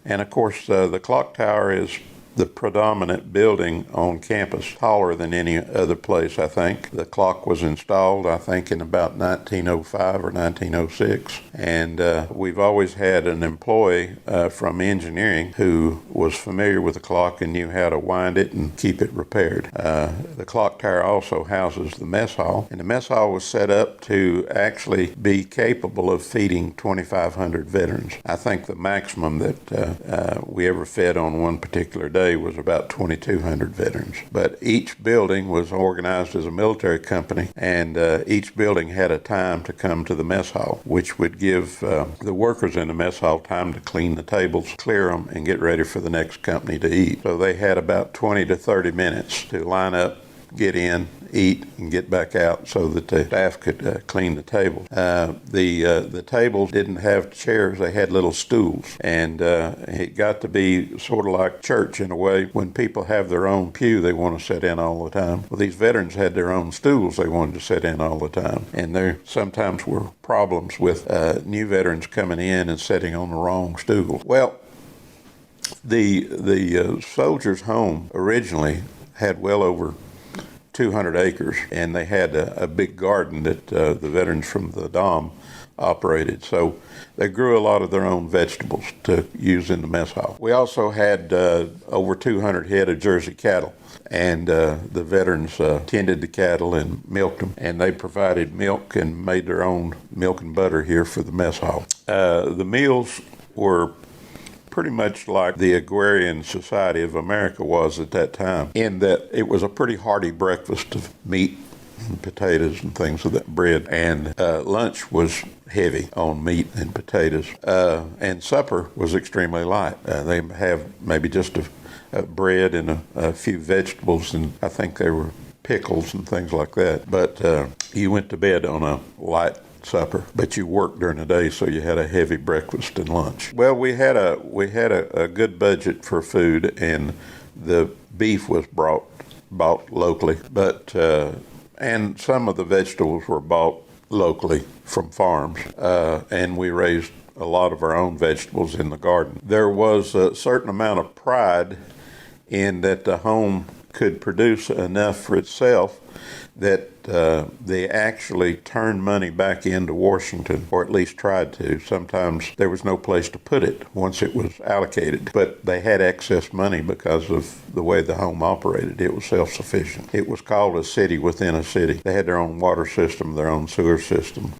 And of course, the clock tower is the predominant building on campus, taller than any other place, I think. The clock was installed, I think, in about 1905 or 1906. And we've always had an employee from engineering who was familiar with the clock and knew how to wind it and keep it repaired. The clock tower also houses the mess hall, and the mess hall was set up to actually be capable of feeding 2,500 veterans. I think the maximum that we ever fed on one particular day was about 2,200 veterans. But each building was organized as a military company, and each building had a time to come to the mess hall, which would give the workers in the mess hall time to clean the tables, clear them, and get ready for the next company to eat. So they had about 20 to 30 minutes to line up, get in, eat, and get back out so that the staff could clean the table. The tables didn't have chairs, they had little stools. And it got to be sort of like church in a way. When people have their own pew, they want to sit in all the time. Well, these veterans had their own stools they wanted to sit in all the time. And there sometimes were problems with new veterans coming in and sitting on the wrong stool. Well, the soldiers' home originally had well over 200 acres, and they had a big garden that the veterans from the Dom operated. So they grew a lot of their own vegetables to use in the mess hall. We also had over 200 head of Jersey cattle, and the veterans tended the cattle and milked them, and they provided milk and made their own milk and butter here for the mess hall. The meals were pretty much like the agrarian society of America was at that time, in that it was a pretty hearty breakfast of meat and potatoes and things of that, bread, and lunch was heavy on meat and potatoes, and supper was extremely light. They have maybe just a bread and a few vegetables, and I think there were pickles and things like that, but you went to bed on a light supper, but you worked during the day, so you had a heavy breakfast and lunch. Well, we had a good budget for food, and the beef was bought locally, but and some of the vegetables were bought locally from farms, and we raised a lot of our own vegetables in the garden. There was a certain amount of pride in that the home could produce enough for itself that they actually turned money back into Washington, or at least tried to. Sometimes there was no place to put it once it was allocated, but they had excess money because of the way the home operated. It was self-sufficient. It was called a city within a city. They had their own water system, their own sewer system.